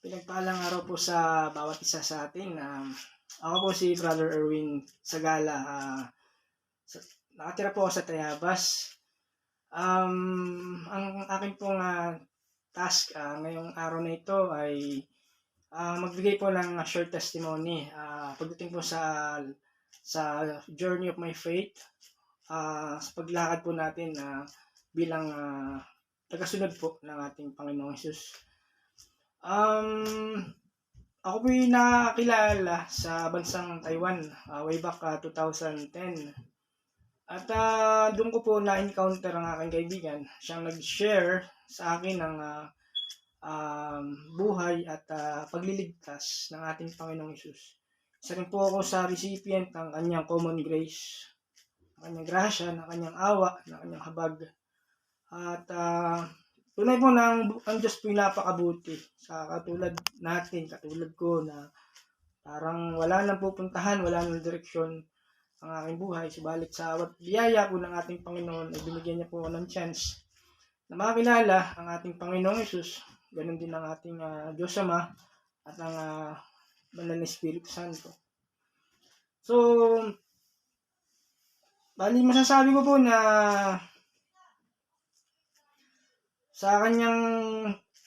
Pinagpalang araw po sa bawat isa sa atin. Ako po si Brother Erwin Sagala. Nakatira po ako sa Tayabas. Ang akin pong task ngayong araw na ito ay magbigay po ng short testimony pagdating po sa journey of my faith, sa paglakad po natin bilang tagasunod po ng ating Panginoong Hesus. Ako po'y nakakilala sa bansang Taiwan way back 2010. At doon ko po na-encounter ang aking kaibigan. Siyang nag-share sa akin ng buhay at pagliligtas ng ating Panginoong Hesus. Isa rin po ako sa recipient ng kanyang common grace, ng kanyang grasya, ng kanyang awa, ng kanyang habag. At tunay po na ang Diyos po'y napakabuti sa katulad natin, katulad ko na parang wala nang pupuntahan, wala nang direksyon ang aking buhay. Subalit sa biyaya po ng ating Panginoon ay binigyan niya po ng chance na makilala ang ating Panginoong Hesus. Ganon din ang ating Diyos Ama at ang Banal na Espiritu Santo. So, bali masasabi ko po na sa kanyang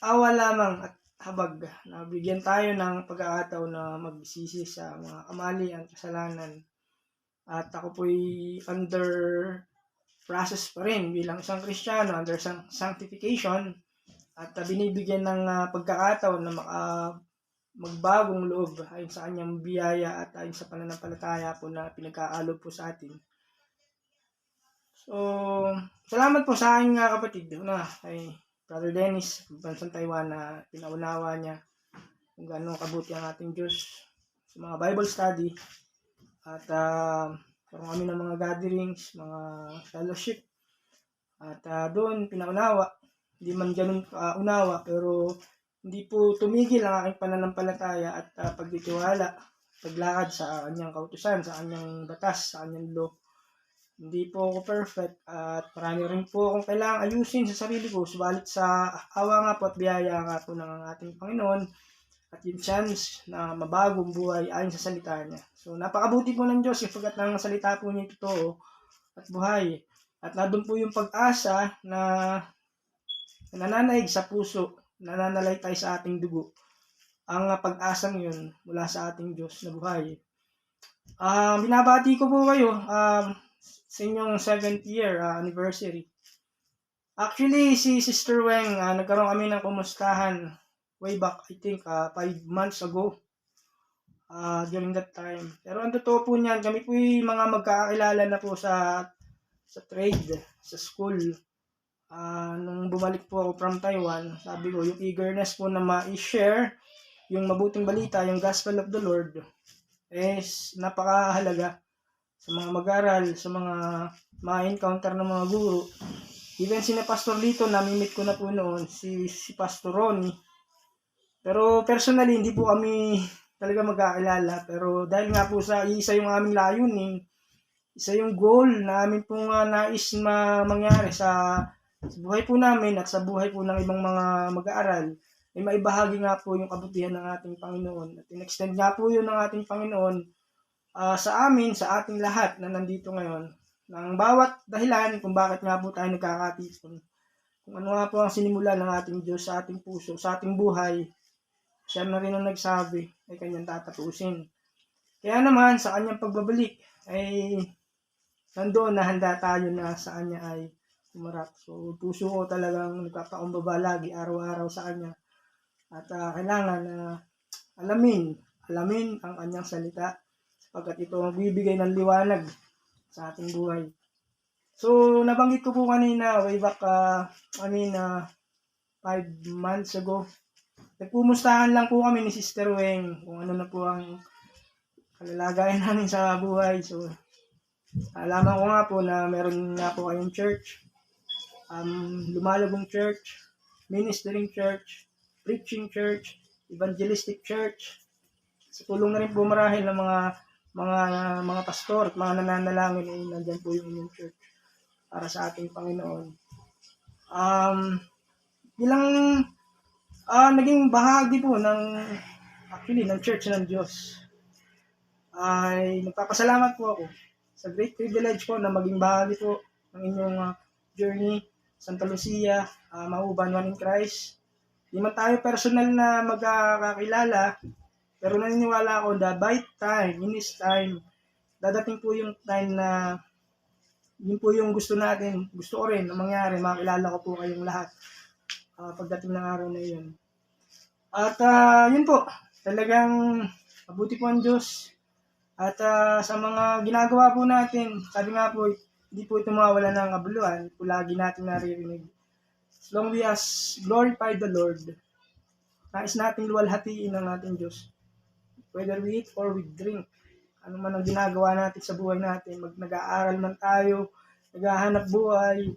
awa lamang at habag, nabigyan tayo ng pagkakataon na magsisi sa mga kamalian, kasalanan. At ako po'y under process pa rin bilang isang Kristiyano, under sanctification. At binibigyan ng pagkakataon na magbagong loob ayon sa kanyang biyaya at ayon sa pananampalataya po na pinagkakalob po sa atin. So, salamat po sa aking kapatid kay Brother Dennis, bansang Taiwan, na pinaunawa niya kung gaano kabuti ang ating Diyos sa mga Bible study. At karoon kami ng mga gatherings, mga fellowship. At doon pinaunawa, hindi man ganun unawa, pero hindi po tumigil ang aking pananampalataya at pagtitiwala, paglakad sa kanyang kautusan, sa kanyang batas, sa kanyang law. Hindi po ako perfect at marami rin po akong kailangang ayusin sa sarili ko. Subalit sa awa nga po at biyaya nga po ng ating Panginoon at yung chance na mabagong buhay ayon sa salita niya. So napakabuti po ng Diyos sapagkat ng salita po niya totoo at buhay. At nandun po yung pag-asa na nananaig sa puso, nananalaytay sa ating dugo. Ang pag-asang yun mula sa ating Diyos na buhay. Binabati ko po kayo sa inyong 7th year anniversary. Actually, si Sister Weng, nagkaroon kami ng kumustahan way back, I think, 5 months ago during that time. Pero ang totoo po niyan, kami po yung mga magkakakilala na po sa trade, sa school. Nung bumalik po ako from Taiwan, sabi ko, yung eagerness po na ma-share yung mabuting balita, yung Gospel of the Lord, is napakahalaga sa mga mag-aral, sa mga ma-encounter ng mga guro. Even si Pastor Lito, namimit ko na po noon, si Pastor Ronnie. Pero personally, hindi po kami talaga magkakilala. Pero dahil nga po sa isa yung aming layunin, isa yung goal na amin pong nais mangyari sa buhay po namin at sa buhay po ng ibang mga mag-aaral, ay maibahagi nga po yung kabutihan ng ating Panginoon. At in-extend nga po yun ng ating Panginoon sa amin, sa ating lahat na nandito ngayon, ng bawat dahilan kung bakit nga po tayo nagkakatipon. Kung ano nga po ang sinimula ng ating Diyos sa ating puso, sa ating buhay, siya na rin ang nagsabi ay kanyang tatapusin. Kaya naman, sa kanyang pagbabalik, ay nandoon na handa tayo na sa kanya ay umarap. So, puso ko talagang nagpapakumbaba lagi, araw-araw sa kanya. At kailangan na alamin ang kanyang salita, sapagkat ito magbibigay ng liwanag sa ating buhay. So, nabanggit ko po kanina, way back 5 months ago, nagpumustahan lang po kami ni Sister Weng kung ano na po ang kalalagayan namin sa buhay. So, alaman ko nga po na meron nga po kayong church, lumalabong church, ministering church, preaching church, evangelistic church. Sa tulong na rin po marahil ng mga pastor at mga nananalangin ay nandyan po yung inyong church para sa ating Panginoon. Bilang Naging bahagi po ng Church ng Diyos. Ay nagpapasalamat po ako sa great privilege po na maging bahagi po ng inyong journey, Santa Lucia, Mauban One in Christ. Di man tayo personal na magkakakilala, pero naniniwala ako that by time, in this time, dadating po yung time na yun po yung gusto natin, gusto ko rin na mangyari, makilala ko po kayong lahat pagdating ng araw na yun. At yun po, talagang mabuti po ang Diyos. At sa mga ginagawa po natin, sabi nga po, hindi po ito mawawala ng kabuluhan kung lagi natin naririnig. As long as glorify the Lord, nais nating luwalhatiin ng ating Diyos. Whether we eat or we drink, ano man ang ginagawa natin sa buhay natin, nag-aaral man tayo, naghahanap buhay,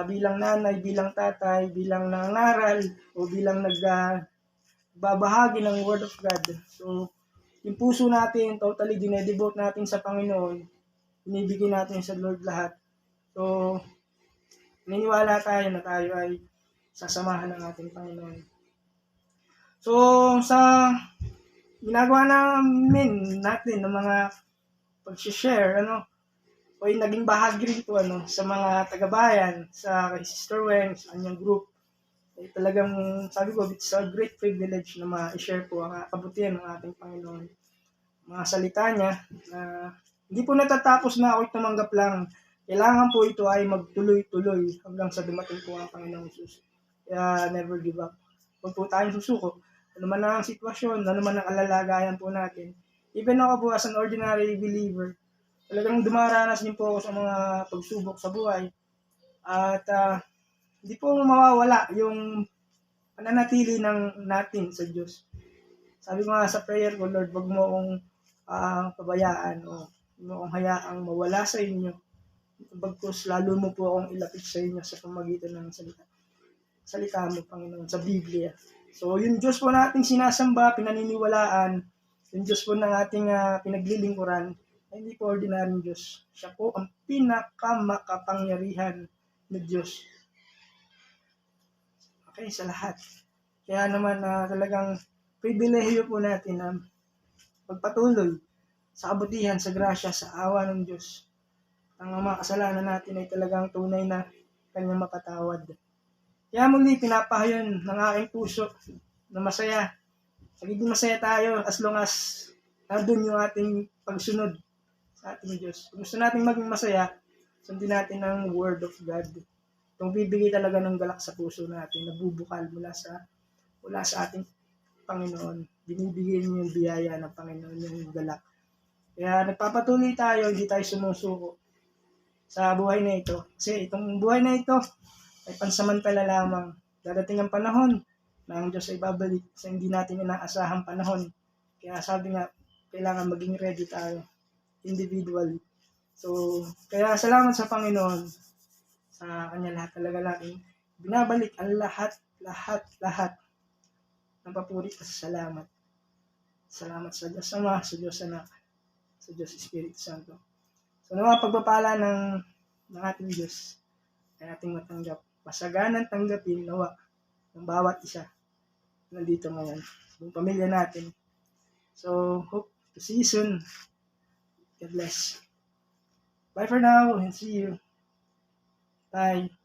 bilang nanay, bilang tatay, bilang nangaral, o bilang nagbabahagi ng Word of God. So, yung puso natin, totally dinedevote natin sa Panginoon, binibigay natin sa Lord lahat. So, naniniwala tayo na tayo ay sasamahan ng ating Panginoon. So, sa ginagawa natin ng mga pag-share, o yung naging bahagi rin po, sa mga taga-bayan, sa kay Sister Weng, sa kanyang group, talagang sabi ko, it's a great privilege na ma-share po ang kabutihan ng ating Panginoon. Mga salita niya na hindi po natatapos na ako'y tumanggap lang. Kailangan po ito ay magtuloy-tuloy hanggang sa dumating po ang Panginoong Jesus. Kaya never give up. Huwag po tayong susuko. Ano man ang sitwasyon, ano man ang alalagayan po natin. Even ako po as an ordinary believer, talagang dumaranas din po ako sa mga pagsubok sa buhay. At hindi po mawawala yung pananatili natin sa Diyos. Sabi ko nga sa prayer ko, Lord, wag mo akong pabayaan o wag mo akong hayaang mawala sa inyo. Bagkus lalo mo po akong ilapit sa inyo sa pamagitan ng salita mo, Panginoon, sa Biblia. So, yung Diyos po nating sinasamba, pinaniniwalaan, yung Diyos po ng ating pinaglilingkuran, ay hindi po ordinaryong Diyos. Siya po ang pinakamakapangyarihan na Diyos. Okay, sa lahat. Kaya naman talagang pribilehiyo po natin na magpatuloy sa kabutihan, sa grasya, sa awa ng Diyos. Ang mga kasalanan natin ay talagang tunay na kanyang mapatawad. Kaya muli, pinapahayon ng aking puso na masaya. Magiging masaya tayo as long as nandun yung ating pagsunod sa ating Diyos. Kung gusto natin maging masaya, sundin natin ang Word of God. Itong bibigay talaga ng galak sa puso natin, nabubukal mula sa ating Panginoon. Binibigay niyo yung biyaya ng Panginoon, yung galak. Kaya nagpapatuloy tayo, hindi tayo sumusuko sa buhay na ito. Kasi itong buhay na ito ay pansamantala lamang. Dadating ang panahon na ang Diyos ay babalik sa hindi natin inaasahang panahon. Kaya sabi nga, kailangan maging ready tayo individually. So, kaya salamat sa Panginoon sa kanya lahat talaga natin. Binabalik ang lahat ng papuri at salamat. Salamat sa Diyos Ama, sa Diyos Anak, sa Diyos Espiritu Santo. So, nawa pagpapala ng ating Diyos ay ating matanggap. Masaganang tanggapin nawa ng bawat isa nandito ngayon. Yung pamilya natin. So, hope to see you soon. God bless. Bye for now and see you. Bye.